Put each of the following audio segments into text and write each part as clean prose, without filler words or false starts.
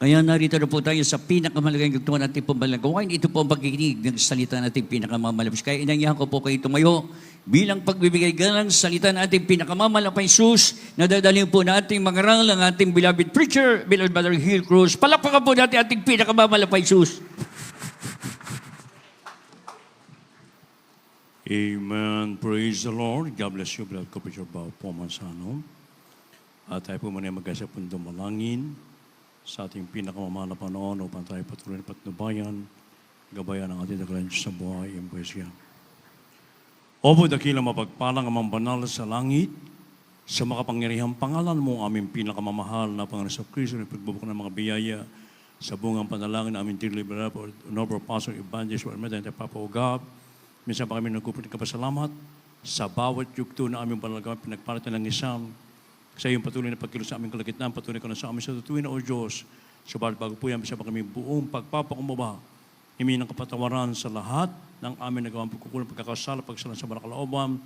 Kaya narito na po tayo sa pinakamalagang yugtuan natin pong gawain. Ito po ang pagkikinig ng salita natin pinakamamalapis. Kaya inanyahan ko po kayo tumayo bilang pagbibigay galang sa salita natin pinakamamalapay sus na dadalhin po natin mangaral ang ating beloved preacher, beloved Brother Hill Cruz. Palakpakan po natin ating pinakamamalapay sus. Amen. Praise the Lord. God bless you, beloved Preacher Bob Pomansano. At tayo po muna mag-asap pong dumalangin sa ating pinakamamahal na Panginoon upang tayo patuloy na patnubayan, gabayan ang ating dakalan sa buhay and poesya. Opo, dakilang mapagpalang amang banal sa langit, sa makapangyarihang pangalan mo, aming pinakamamahal na Panginoon sa Kristo, na pagbubuk ng mga biyaya sa bungang panalangin na aming tiniliberal o Noble Pastor Evangelist or Medal and Papa God. Minsan pa kami nagkupunit ka pasalamat sa bawat yugto na aming panalagawan, pinagpalitan ng isang sa iyong patuloy na pagkilos sa aming kalagitnaan, patuloy ko na sa amin sa tutuwin na, O Diyos, subalit bago po yan, bisa pa kami buong pagpapakumbaba, himi ng kapatawaran sa lahat ng aming nagawang pagkukulang, pagkakasala, pagsalan sa barakalooban,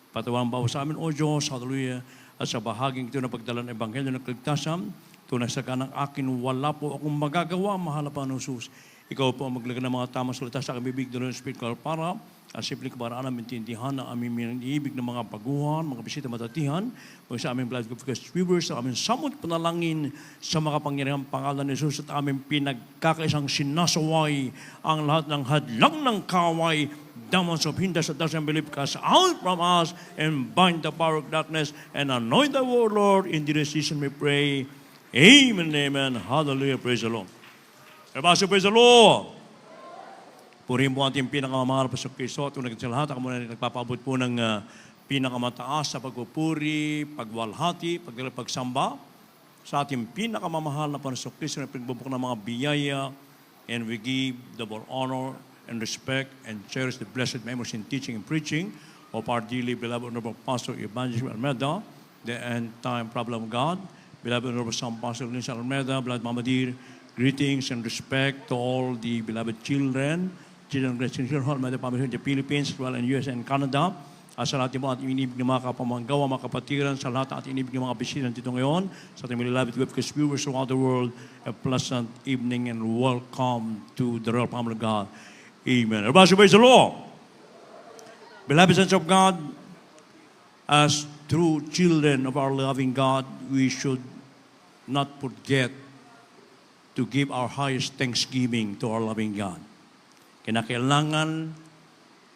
patawaran bawa sa amin, O Diyos, hallelujah, at sa bahaging ito na pagdala ng Ebanghelyo ng kaligtasan, tunay sa kanang akin, wala po akong magagawa, mahal na Panginoon Jesus. Ikaw po ang maglagay ng mga tamang salita sa aking bibig, doon ng spiritual para at simpleng kabaraan namin tindihan na aming iniibig ng mga baguhan, mga bisita matatihan, mga sa aming blood because viewers, sa aming samot panalangin sa makapangyarihang pangalan ni Jesus at aming pinagkakaisang sinasaway ang lahat ng hadlang ng kaway, demons of hinders that doesn't believe, cast out from us and bind the power of darkness and anoint the word, Lord. In this season we pray. Amen, amen. Hallelujah. Praise the Lord. Everybody praise the Lord. Purihin po ating pinakamamahal pa sa Kristo at unang sa lahat, ako muna nagpapaabot po ng pinakamataas sa pagpupuri, pagwalhati, pagsamba sa ating pinakamamahal na Panginoon sa Kristo na pinagbubuk ng mga biyaya, and we give double honor and respect and cherish the blessed memories in teaching and preaching of our dearly beloved Honorable Pastor Evangelist Almeida, the end-time problem of God, beloved Honorable Sam Pastor Lindsay Almeida, beloved Mama Dear, greetings and respect to all the beloved children of Christian Hall, Mother Family in the Philippines, as well in US and Canada. Sa lahat ng mga inibig ng mga kapamanggawa, mga kapatiran, sa lahat ng inibig ng mga bisita dito ngayon, sa ating beloved webcast viewers throughout the world, a pleasant evening and welcome to the royal family of God. Amen. Everybody praise the Lord. Beloved sons of God, as true children of our loving God, we should not forget to give our highest thanksgiving to our loving God. Kinakailangan,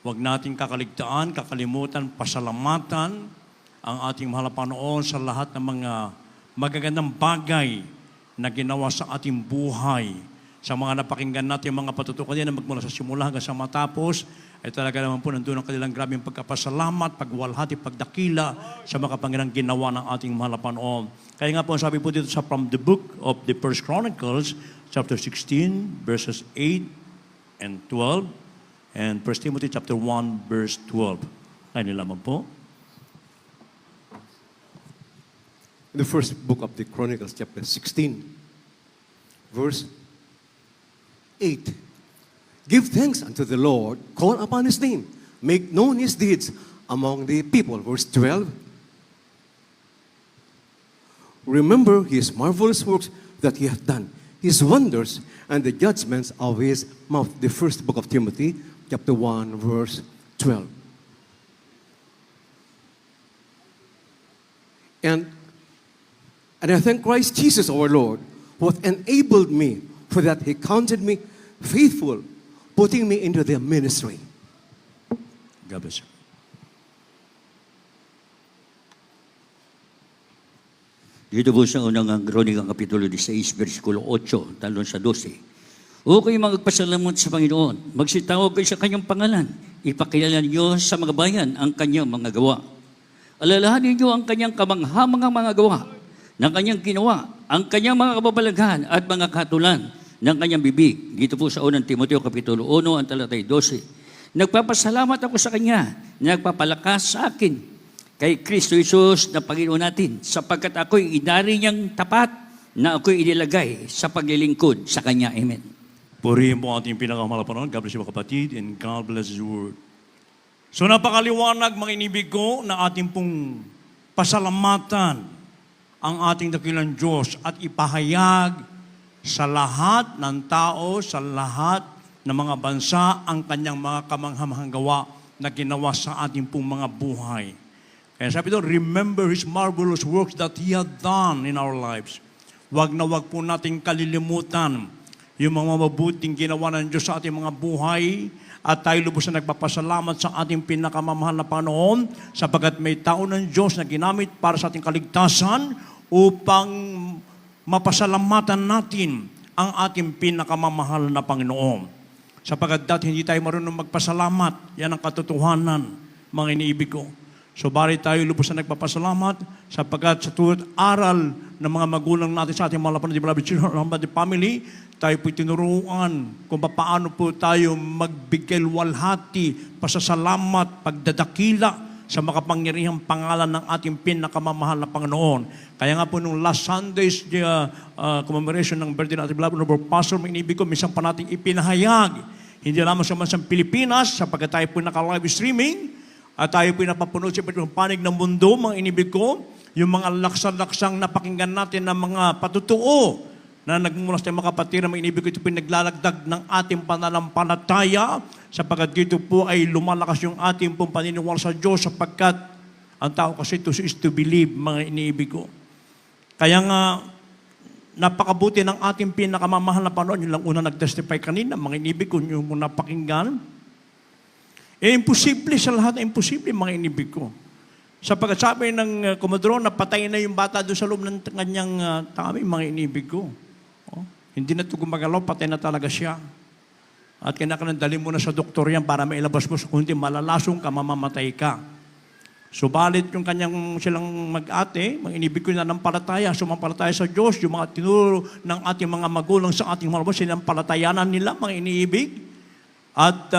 huwag natin kakalimutan, pasalamatan ang ating mahal na Panginoon sa lahat ng mga magagandang bagay na ginawa sa ating buhay. Sa mga napakinggan natin, mga patutukan yan na magmula sa simula hanggang sa matapos, ay talaga naman po nandun ang kanilang grabing pagkapasalamat, pagwalhati, pagdakila sa mga kapangyarihang ginawa ng ating mahal na Panginoon. Kaya nga po, sabi po dito sa from the book of the First Chronicles, chapter 16, verses 8 and 12, and 1 Timothy chapter 1, verse 12. Kaya nilaman po. In the first book of the Chronicles, chapter 16, verse 8. Give thanks unto the Lord, call upon His name, make known His deeds among the people. Verse 12. Remember His marvelous works that He hath done, His wonders and the judgments of His mouth. The first book of Timothy, chapter 1, verse 12. And I thank Christ Jesus our Lord, who hath enabled me, for that He counted me faithful, putting me into the ministry. God bless you. Dito po sa unang Kronikang Kapitulo 16, versikulo 8, talon sa 12. O kayo magpasalamat sa Panginoon, magsitawag kayo sa kanyang pangalan, ipakilala niyo sa mga bayan ang kanyang mga gawa. Alalahanin niyo ang kanyang kamanghamangang mga gawa, ng kanyang ginawa, ang kanyang mga kababalaghan at mga katulan ng kanyang bibig. Dito po sa unang Timoteo Kapitulo 1, ang talatay 12. Nagpapasalamat ako sa kanya, nagpapalakas sa akin, kay Kristo Jesus na Panginoon natin, sapagkat ako'y inari niyang tapat na ako'y inilagay sa paglilingkod sa Kanya. Amen. Purihin po ating pinakamahal na Panginoon. God bless you mga kapatid, and God bless His word. So napakaliwanag mga inibig ko na ating pong pasalamatan ang ating dakilang Diyos at ipahayag sa lahat ng tao, sa lahat ng mga bansa, ang kanyang mga kamanghamahang gawa na ginawa sa ating pong mga buhay. Kaya sabi doon, remember His marvelous works that He had done in our lives. Wag na wag po nating kalilimutan yung mga mabuting ginawa ng Diyos sa ating mga buhay, at tayo lubos na nagpapasalamat sa ating pinakamamahal na Panginoon sapagkat may tao ng Diyos na ginamit para sa ating kaligtasan upang mapasalamatan natin ang ating pinakamamahal na Panginoon. Sapagkat dati hindi tayo marunong magpasalamat, yan ang katotohanan, mga iniibig ko. So bari tayo lubos na nagpapasalamat sapagkat sa tulad aral ng mga magulang natin sa ating mga lapan, beloved children of the family, tayo po'y tinuruan kung paano po tayo magbigay walhati, pasasalamat, pagdadakila sa makapangyarihang pangalan ng ating pinakamamahal na Panginoon. Kaya nga po nung last Sunday's commemoration ng birthday ng ating beloved Noble Pastor, may inibig ko, minsan pa natin ipinahayag, hindi lamang sa bansang Pilipinas, sapagkat tayo po naka-live streaming, at tayo po napapunod sa panig ng mundo, mga inibig ko, yung mga laksa-laksang napakinggan natin ng mga patutuo na nagmumula sa mga kapatid na mga inibig ko, ito po naglalagdag ng ating pananampalataya sapagkat dito po ay lumalakas yung ating pong paniniwala sa Diyos sapagkat ang tao kasi to is to believe, mga inibig ko. Kaya nga, napakabuti ng ating pinakamamahal na Panginoon, yung lang una nag-testify kanina, mga inibig ko, yung napakinggan, imposible sa lahat na imposible, mga inibig ko. Sapagkat sabi ng komodoro, napatay na yung bata doon sa loob ng kanyang tami, mga inibig ko. Hindi na ito gumagalaw, patay na talaga siya. At kinakailangan dali mo na sa doktor yan para mailabas mo, kundi malalasong ka, mamamatay ka. Subalit yung kanyang silang mag-ate, mga inibig ko na nampalataya, sumampalataya sa Diyos, yung mga tinuro ng ating mga magulang sa ating mga labas, sinampalatayanan nila, mga iniibig. At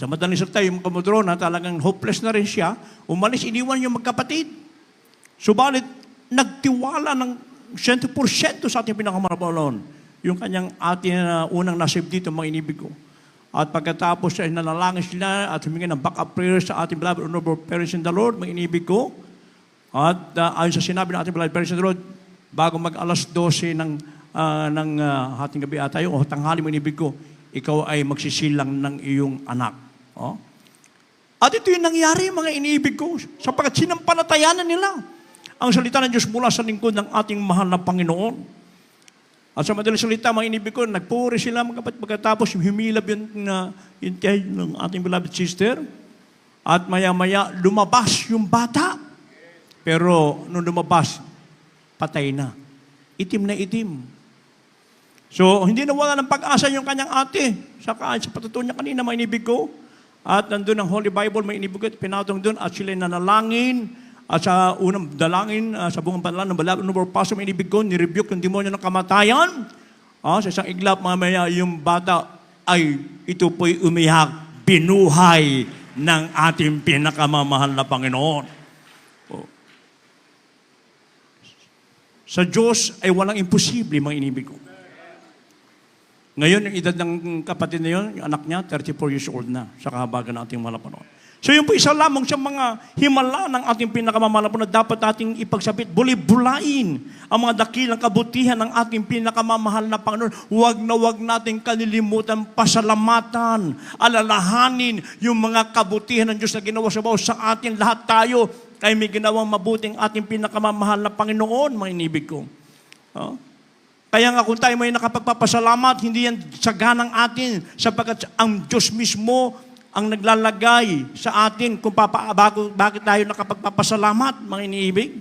sa madaling salita, yung komodoro na talagang hopeless na rin siya, umalis, iniwan yung magkapatid. Subalit, nagtiwala ng 100% sa ating pinakamarabalon. Yung kanyang ating unang nasib dito, mga inibig ko. At pagkatapos ay nanalangin sila at humingi ng backup prayers sa ating beloved honorable parents in the Lord, mga inibig ko. At ayon sa sinabi ng ating beloved parents in the Lord, bago mag-alas 12 ng hating gabi tayo, o tanghali, mga inibig ko, ikaw ay magsisilang ng iyong anak. Oh? At ito yung nangyari, mga iniibig ko, sapagkat sinampalatayanan nila ang salita ng Diyos mula sa lingkod ng ating mahal na Panginoon. At sa madaling salita, mga inibig ko, nagpuri sila mga kapatid, pagkatapos humilab yung tiyahin ng ating beloved sister, at maya-maya lumabas yung bata. Pero nung lumabas, patay na. Itim na itim. So, hindi nawala ng pag-asa yung kanyang ate. Sa patutunan niya kanina, mga inibig ko. At nandun ang Holy Bible, may inibig ko, pinatong doon, at sila nanalangin. At sa unang dalangin, sa bungang panalangin ng beloved Noble Pastor, may inibig ko, nirebuke yung demonyo ng kamatayan. Sa isang iglap, mamaya yung bata ay ito po'y umiyak, binuhay ng ating pinakamamahal na Panginoon. Sa Diyos ay walang imposible, mga inibig ko. Ngayon, yung edad ng kapatid na yun, yung anak niya, 34 years old na, sa kahabagan ng ating mahal na Panginoon. So yun po isa lamang sa mga himala ng ating pinakamamahal na Panginoon na dapat ating ipagsabit, buli-bulain ang mga dakilang kabutihan ng ating pinakamamahal na Panginoon. Huwag na huwag natin kalilimutan, pasalamatan, alalahanin yung mga kabutihan ng Diyos na ginawa sa atin. Lahat tayo ay may ginawang mabuting ating pinakamamahal na Panginoon, mga inibig ko. Kaya nga kung tayo may nakapagpapasalamat, hindi yan saganang atin sapagkat ang Diyos mismo ang naglalagay sa atin kung bakit tayo nakapagpapasalamat, mga iniibig.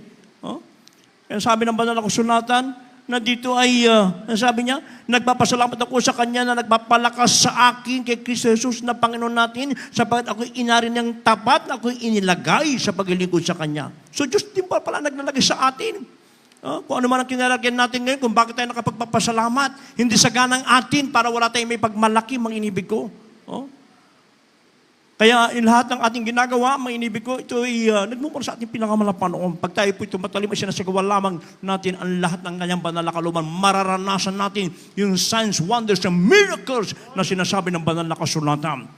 Kaya sabi ng banal na kasulatan na dito ay, sabi niya, nagpapasalamat ako sa Kanya na nagpapalakas sa akin kay Kristo Jesus na Panginoon natin sapagkat ako'y inari niyang tapat, ako'y inilagay sa paglilingkod sa Kanya. So Diyos din pala naglalagay sa atin. Kung ano man ang kinalagyan natin ngayon, kung bakit tayo nakapagpapasalamat, hindi saganang atin para wala tayong may pagmalaki, mga inibig ko. Kaya in lahat ng ating ginagawa, mga inibig ko, ito ay nagmumula sa ating pinakamalapanoon. Pag tayo po ito matalim, ay sinasagawa lamang natin ang lahat ng kanyang banal na kalooban. Mararanasan natin yung signs, wonders, and miracles na sinasabi ng banal na kasulatan.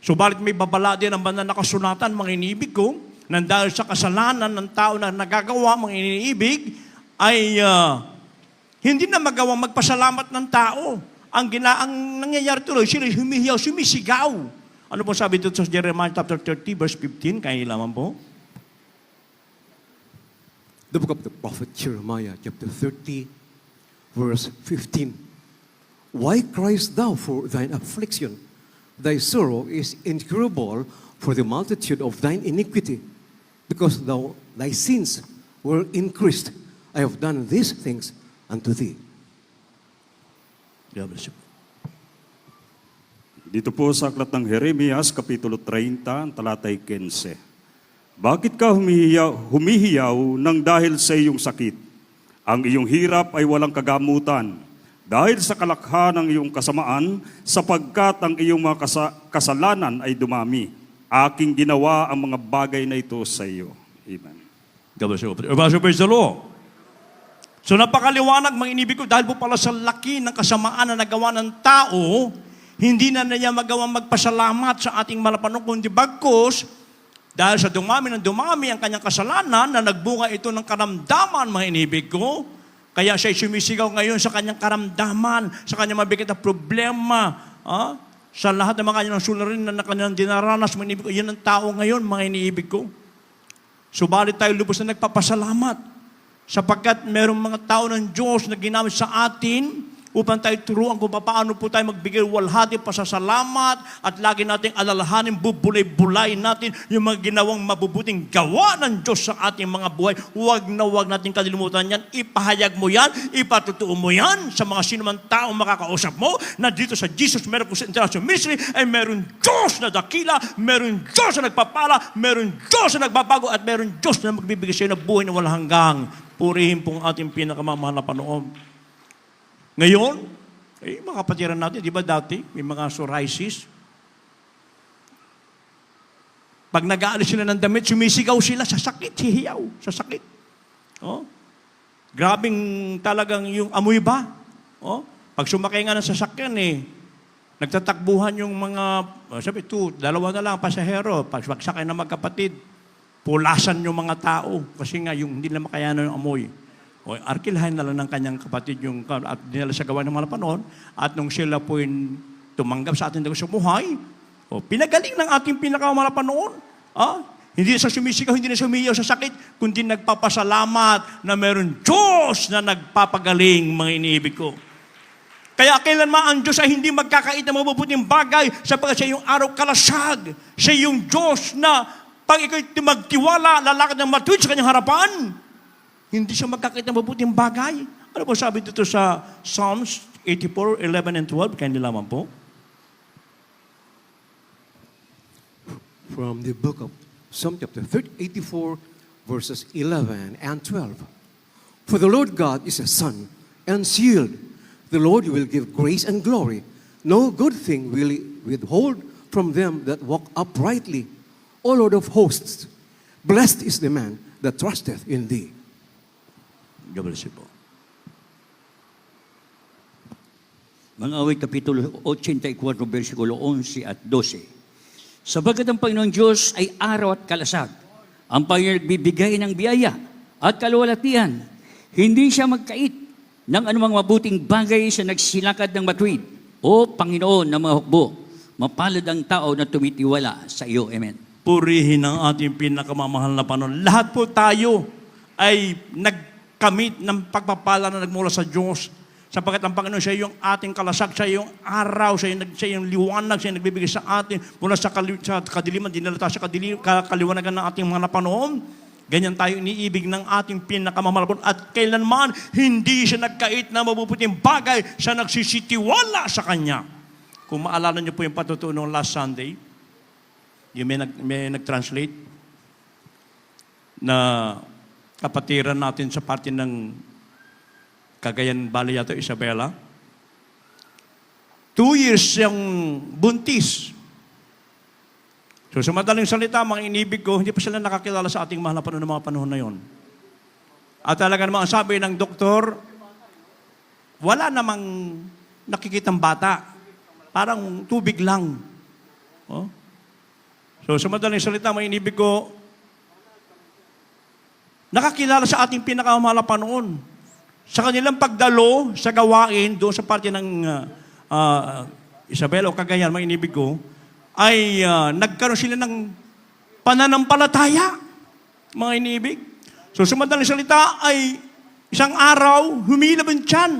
Subalit may babala din ang banal na kasulatan, mga inibig ko, nang dahil sa kasalanan ng tao na nagagawa, mga iniibig, ay Hindi na magawang magpasalamat ng tao. Ang nangyayari tuloy, sila humihiyaw, sumisigaw. Ano po sabi dito sa Jeremiah chapter 30, verse 15? Kaya lamang po. The book of the prophet Jeremiah, chapter 30, verse 15. Why criest thou for thine affliction? Thy sorrow is incurable for the multitude of thine iniquity, because thy sins were increased. I have done these things unto thee. God bless you. Dito po sa aklat ng Jeremias, Kapitulo 30, talatay 15. Bakit ka humihiyaw ng dahil sa iyong sakit? Ang iyong hirap ay walang kagamutan. Dahil sa kalakhan ng iyong kasamaan, sapagkat ang iyong mga kasalanan ay dumami. Aking ginawa ang mga bagay na ito sa iyo. Amen. God bless you. Praise the Lord. So napakaliwanag mga inibig ko, dahil po pala sa laki ng kasamaan na nagawa ng tao, hindi na niya magawang magpasalamat sa ating malapanong, kundi bagkus, dahil sa dumami ng dumami ang kanyang kasalanan na nagbunga ito ng karamdaman, mga inibig ko, kaya siya sumisigaw ngayon sa kanyang karamdaman, sa kanyang mabigat na problema, sa lahat ng mga kanyang sularin na kanyang dinaranas, mga inibig ko, yun ang tao ngayon, mga iniibig ko. Subalit tayo lubos na nagpapasalamat, sapagkat merong mga tao ng Diyos na ginamit sa atin upang tayo turuan kung paano po tayo magbigay walhati pasasalamat at lagi nating alalahanin, bubulay-bulay natin yung mga ginawang mabubuting gawa ng Diyos sa ating mga buhay. Huwag na huwag natin kalilimutan yan. Ipahayag mo yan, ipatutuo mo yan sa mga sinumang taong makakausap mo na dito sa Jesus Miracle International Ministry ay meron Diyos na dakila, meron Diyos na nagpapala, meron Diyos na nagbabago at meron Diyos na magbibigay sa iyo ng buhay na walang hanggang. Purihin pong ating pinakamamahal na Panginoon. Ngayon, mga kapatiran natin, di ba dati, may mga psoriasis. Pag nag-aalis sila ng damit, sumisigaw sila sa sakit, hihiyaw, sa sakit. Oh? Grabing talagang yung amoy ba? Oh? Pag sumakay nga ng sasakyan, nagtatakbuhan yung mga, sabi, dalawa na lang, pasahero, pag sakay na magkapatid, pulasan yung mga tao kasi nga yung hindi na makayanan ng amoy. O arkilhain na lang ng kanyang kapatid yung at dinala sa gawa ng mga panahon at nung sila po tumanggap sa ating sa buhay, pinagaling ng ating pinakamahal panahon. Hindi na siya sumisigaw, hindi na sumiyaw sa sakit, kundi nagpapasalamat na meron Diyos na nagpapagaling, mga iniibig ko. Kaya kailanman ang Diyos ay hindi magkakait ng mabubuting bagay sapagkat siya yung araw kalasag. Siya yung Diyos na pag ikaw'y magtiwala, lalakad ng matuwid sa kanyang harapan, hindi siya magkakita ng mabuting bagay. Ano po sabi dito sa Psalms 84, 11 and 12? Kaya nilaman po. From the book of Psalm chapter 84, verses 11 and 12. For the Lord God is a sun and shield. The Lord will give grace and glory. No good thing will he withhold from them that walk uprightly. O Lord of hosts, blessed is the man that trusteth in thee. God bless you po. Mga awit, Kapitulo 84, versikulo 11 at 12. Sabagat ang Panginoon Diyos ay araw at kalasag, ang Panginoon nagbibigay ng biyaya at kaluwalhatian. Hindi siya magkait ng anumang mabuting bagay sa nagsilakad ng matuwid. O Panginoon ng mga hukbo, mapalad ang tao na tumitiwala sa iyo. Amen. Purihin ang ating pinakamamahal na Panginoon. Lahat po tayo ay nagkamit ng pagpapala na nagmula sa Diyos. Sapagkat ang Panginoon, siya yung ating kalasag, siya yung araw, siya yung liwanag, siya yung nagbibigay sa atin mula sa kadiliman, dinala tayo sa kaliwanagan ng ating mga napanoon. Ganyan tayo iniibig ng ating pinakamamahal. At kailanman, hindi siya nagkait na mabubuting bagay, siya nagsisitiwala sa Kanya. Kung maalala niyo po yung patutuo ng last Sunday, yung may nag-translate na kapatiran natin sa parte ng Cagayan Valley yata, Isabela. 2 years siyang buntis. So sa madaling salita, mga inibig ko, hindi pa sila nakakilala sa ating mahal na panahon ng mga panahon na yon. At talaga namang sabi ng doktor, wala namang nakikitang bata. Parang tubig lang. So sa madaling salita, mga inibig ko, nakakilala sa ating pinakamahal na panahon. sa kanilang pagdalo sa gawain doon sa parte ng Isabela o Cagayan, mga inibig ko, ay nagkaroon sila ng pananampalataya, mga inibig. So, sa madaling salita ay isang araw, humilab ang tiyan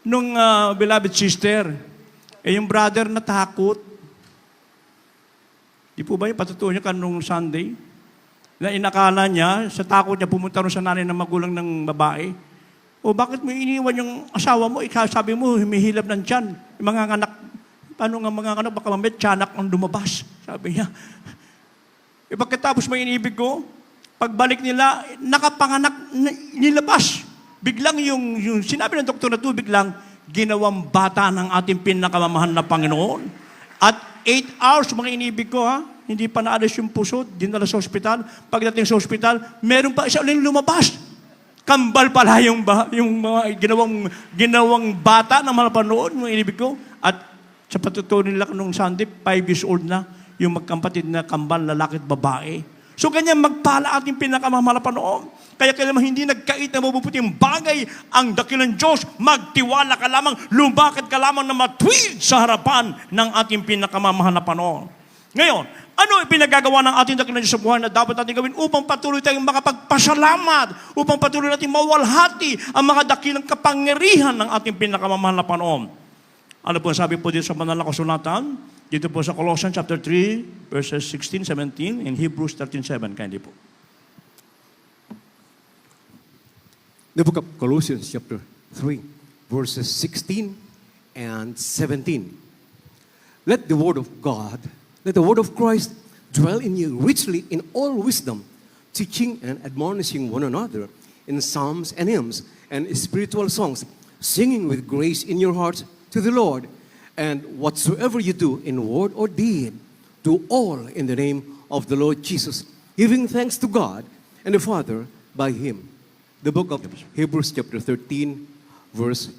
nung beloved sister. Eh, yung brother natakot. Di po ba yung patutuwa niya kanong Sunday? Na inakala niya, sa takot niya, pumunta rin sa nanay ng magulang ng babae. O bakit mo iniwan yung asawa mo? Sabi mo, humihilab ng tiyan. Yung mga anak, paano nga mga anak, baka mamaya tiyanak ang lumabas. Sabi niya. E pagkatapos may inibig ko, pagbalik nila, nakapanganak, nilabas. Biglang yung sinabi ng doktor na to, biglang ginawang bata ng ating pinakamamahal na Panginoon. At 8 hours, mga inibig ko, ha? Hindi pa naalis yung puso, dinala sa ospital. Pagdating sa ospital, meron pa isa uling lumabas. Kambal pala yung mga ginawang bata na malapanood, mga inibig ko. At sa patutunan nila nung Sunday, 5 years old na, yung magkampatid na kambal, lalaki at babae. So ganyan magpala ating pinakamamahal na Panginoon. Kaya kailangan hindi nagkait na mabubuting bagay ang dakilang Diyos. Magtiwala ka lamang, lumakad ka lamang na matuwid sa harapan ng ating pinakamamahal na Panginoon. Ngayon, ano ang pinagagawa ng ating dakilang Diyos sa buhay na dapat natin gawin upang patuloy tayong makapagpasalamat, upang patuloy natin mawalhati ang mga dakilang kapangyarihan ng ating pinakamamahal na Panginoon? Ano po sabi po dito sa banal na kasulatan? Dito po sa Colossians chapter 3, verses 16, 17, and Hebrews 13:7. Kindly po. The book of Colossians chapter 3, verses 16 and 17. Let the word of God, let the word of Christ dwell in you richly in all wisdom, teaching and admonishing one another in psalms and hymns and spiritual songs, singing with grace in your hearts to the Lord. And whatsoever you do in word or deed, do all in the name of the Lord Jesus, giving thanks to God and the Father by Him. The book of Hebrews chapter 13, verse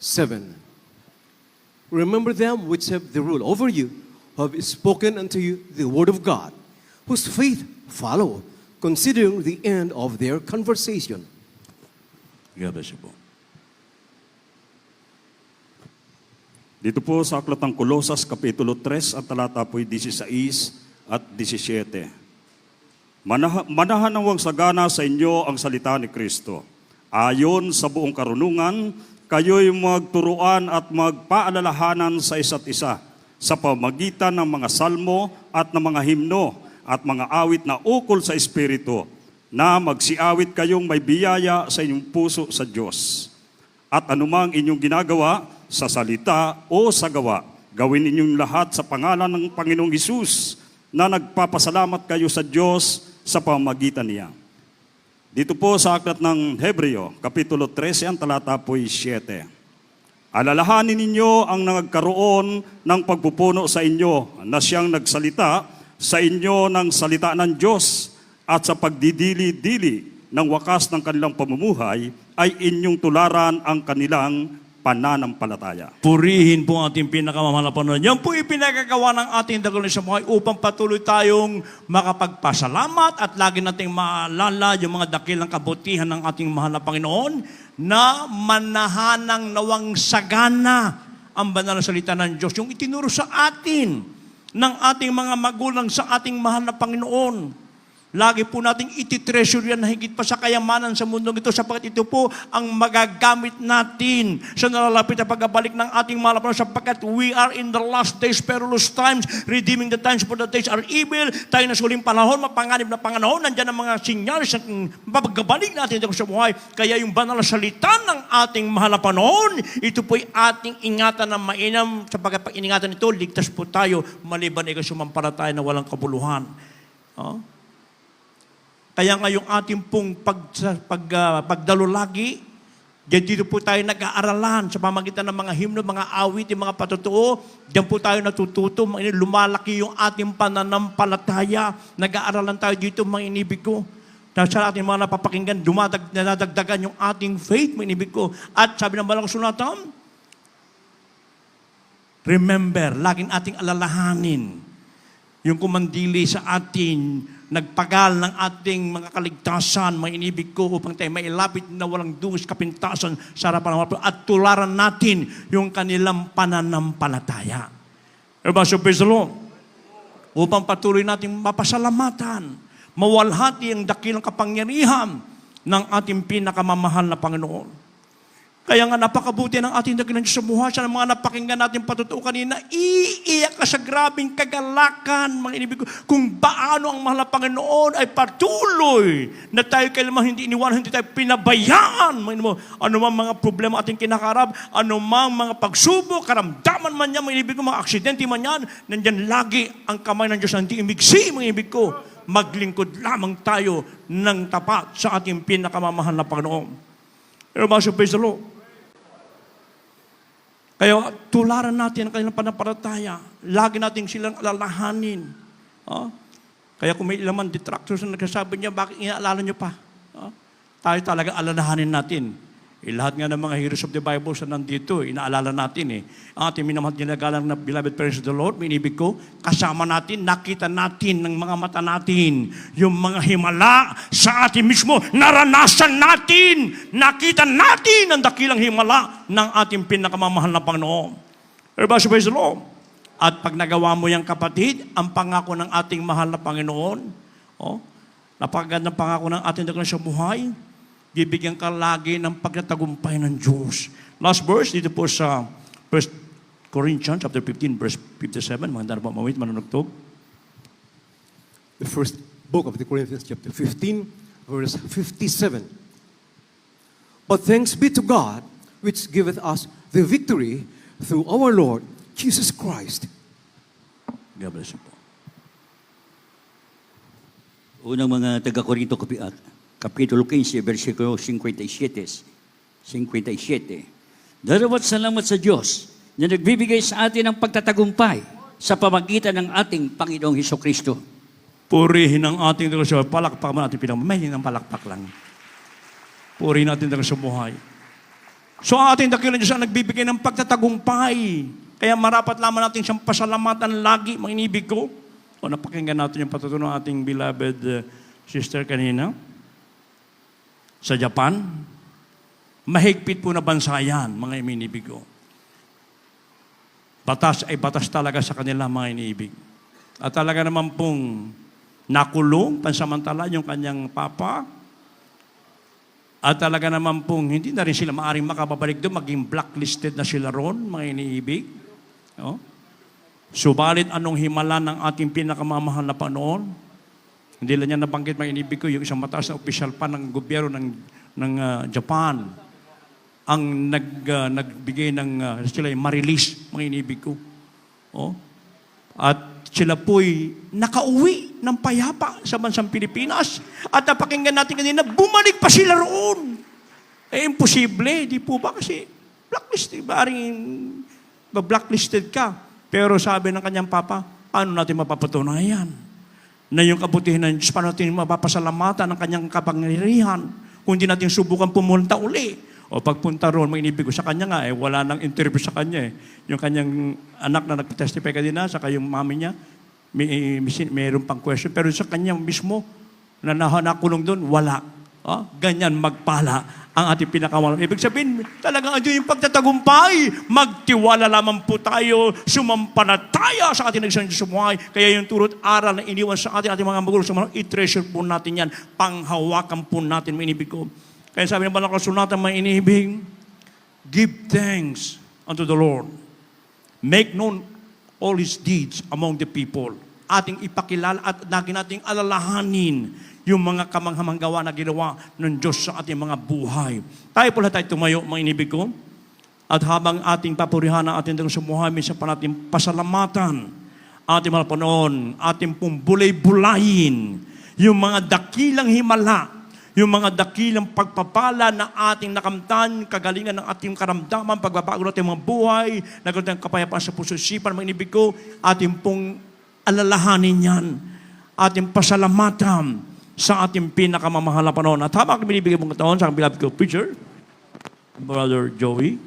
7. Remember them which have the rule over you, who have spoken unto you the word of God, whose faith follow, considering the end of their conversation. God bless you po. Dito po sa Aklat ng Kolosas, Kapitulo 3, at talata po'y 16 at 17. Manahan nawang sagana sa inyo ang salita ni Kristo. Ayon sa buong karunungan, kayo'y magturuan at magpaalalahanan sa isa't isa sa pamagitan ng mga salmo at ng mga himno at mga awit na ukol sa Espiritu, na magsiawit kayong may biyaya sa inyong puso sa Diyos. At anumang inyong ginagawa, sa salita o sa gawa, gawin ninyong lahat sa pangalan ng Panginoong Hesus, na nagpapasalamat kayo sa Diyos sa pamamagitan niya. Dito po sa aklat ng Hebreo, Kapitulo 13, ang talata po'y 7. Alalahanin ninyo ang nagkaroon ng pagpupuno sa inyo, na siyang nagsalita sa inyo ng salita ng Diyos, at sa pagdidili-dili ng wakas ng kanilang pamumuhay ay inyong tularan ang kanilang pananampalataya. Purihin po ang ating pinakamamahal na Panginoon. Yan po ipinagagawa ng ating dakilang sa buhay upang patuloy tayong makapagpasalamat at lagi nating maalala yung mga dakilang kabutihan ng ating mahal na Panginoon, na manahanang nawang sagana ang banal na salita ng Diyos, yung itinuro sa atin ng ating mga magulang sa ating mahal na Panginoon. Lagi po nating ititreasure yan na higit pa sa kayamanan sa mundong ito, sapagkat ito po ang magagamit natin sa nalalapit na pagbabalik ng ating mahal na Panginoon, sapagkat we are in the last days, perilous times, redeeming the times, for the days are evil. Tayo na sa huling panahon, mapanganib na panganahon, nandyan ang mga sinyalis at pagbabalik natin ito sa buhay. Kaya yung banal na salita ng ating mahal na Panginoon, ito po'y ating ingatan na mainam, sapagkat pag iningatan ito, ligtas po tayo, maliban ikaw sumampalataya na walang kabuluhan. Kaya ngayong ating pong pagdalo lagi, dito po tayo nag-aaralan sa pamagitan ng mga himno, mga awit, mga patutuo. Diyan po tayo natututo, lumalaki yung ating pananampalataya. Nag-aaralan tayo dito, mga inibig ko. Sa ating mga napapakinggan, nadagdagan yung ating faith, mga inibig ko. At sabi ng Banal na Kasulatan, remember, laging ating alalahanin yung kumandili sa atin nagpagal ng ating mga kaligtasan, mga inibig ko, upang tayo mailapit na walang dungis kapintasan sa harapan ng mga at tularan natin yung kanilang pananampalataya. So, praise the Lord. Upang patuloy natin mapasalamatan, mawalhati ang dakilang kapangyarihan ng ating pinakamamahal na Panginoon. Kaya nga napakabuti ng ating dakilang Diyos sa buhay. Sa mga napakinggan natin patutuo kanina, iiyak ka sa grabing kagalakan, mga inibig ko, kung paano ang mahal na Panginoon ay patuloy na tayo kailanman hindi iniwan, hindi tayo pinabayaan. Ano mang mga problema ating kinakarap, ano mang mga pagsubok, karamdaman man yan, mga inibig ko, mga aksidente man yan, nandyan lagi ang kamay ng Diyos na hindi imigsi, mga inibig ko. Maglingkod lamang tayo ng tapat sa ating pinakamamahal na Panginoon. Pero praise the Lord. Kaya tularan natin ang kanilang panampalataya. Lagi natin silang alalahanin. Kaya kung may ilang detractors na nagsasabi niya, bakit inaalala niyo pa? Tayo talaga alalahanin natin. Lahat nga ng mga heroes of the Bible sa nandito, inaalala natin Ang ating minamahal ginagalang na beloved parents of the Lord, minibig ko, kasama natin, nakita natin ng mga mata natin, yung mga himala sa atin mismo, naranasan natin, nakita natin ang dakilang himala ng ating pinakamamahal na Panginoon. Praise the Lord. At pag nagawa mo yung kapatid, ang pangako ng ating mahal na Panginoon, napakagandang pangako ng ating dakilang sa buhay, bibigyan ka lagi ng pagtatagumpay ng Diyos. Last verse, dito po sa 1 Corinthians chapter 15, verse 57. Mga darba mawit, manunugtog. The first book of the Corinthians, chapter 15, verse 57. But thanks be to God, which giveth us the victory through our Lord Jesus Christ. God bless you po. Unang mga taga-Korinto, Kapitulo 15, versikulo 57. Darawat salamat sa Diyos na nagbibigay sa atin ng pagtatagumpay sa pamagitan ng ating Panginoong Hesukristo. Purihin ang ating Diyos. Palakpak man natin pinamahin ng palakpak lang. Purihin natin Diyos sa buhay. So ang ating dakilang Diyos ang nagbibigay ng pagtatagumpay. Kaya marapat lamang natin siyang pasalamatan lagi, mga inibig ko. Napakinggan natin yung patutunan ng ating beloved sister kanina. Sa Japan, mahigpit po na bansa yan, mga inibig ko. Batas ay batas talaga sa kanila, mga inibig. At talaga naman pong nakulong pansamantala yung kanyang papa. At talaga naman pong hindi na rin sila maaring makababalik doon, maging blacklisted na sila ron, mga iniibig. Subalit anong himala ng ating pinakamamahal na Panginoon? Hindi lang niya nabanggit, mga inibig ko, yung isang mataas na opisyal pa ng gobyerno ng Japan ang nagbigay ng sila yung ma-release, mga inibig ko. At sila po'y nakauwi ng payapa sa bansang Pilipinas. At napakinggan natin kanina, bumalik pa sila roon. Imposible, di po ba? Kasi blacklisted ka. Pero sabi ng kanyang papa, paano natin mapapatunayan na yung kabutihan ng Diyos, paano natin mapapasalamatan ng kanyang kapangyarihan kung hindi natin subukan pumunta uli. O pagpunta roon, mag-inibig ko sa kanya nga, wala nang interview sa kanya. Yung kanyang anak na nag-testify kanina, saka yung mami niya, mayroon pang question. Pero sa kanya mismo, na nakulong doon, wala. Ganyan magpala ang ating pinakawalan. Ibig sabihin, talagang andun yung pagtatagumpay. Magtiwala lamang po tayo, sumampalataya sa ating nagsang Diyos sa buhay. Kaya yung turot aral na iniwan sa ating mga magulang sa mga, i-treasure po natin yan. Panghawakan po natin, may inibig ko. Kaya sabi ng banal kasulatan, may inibig, give thanks unto the Lord. Make known all His deeds among the people. Ating ipakilala at lagi nating alalahanin yung mga kamanghamang gawa na ginawa ng Diyos sa ating mga buhay. Tayo po lahat tayo tumayo, mga inibig ko. At habang ating papurihan ang ating Diyos sa buhay, minsan pa natin pasalamatan ating mga Panginoon, ating pong bulay-bulayin yung mga dakilang himala, yung mga dakilang pagpapala na ating nakamtan, kagalingan ng ating karamdaman, pagbabago natin mga buhay, nagkaroon ng kapayapaan sa puso isipan, mga inibig ko, ating pong alalahanin yan, ating pasalamatan sa ating pinakamamahal na panahon. At habang binibigay mong taon sa beloved ko preacher, Brother Joey,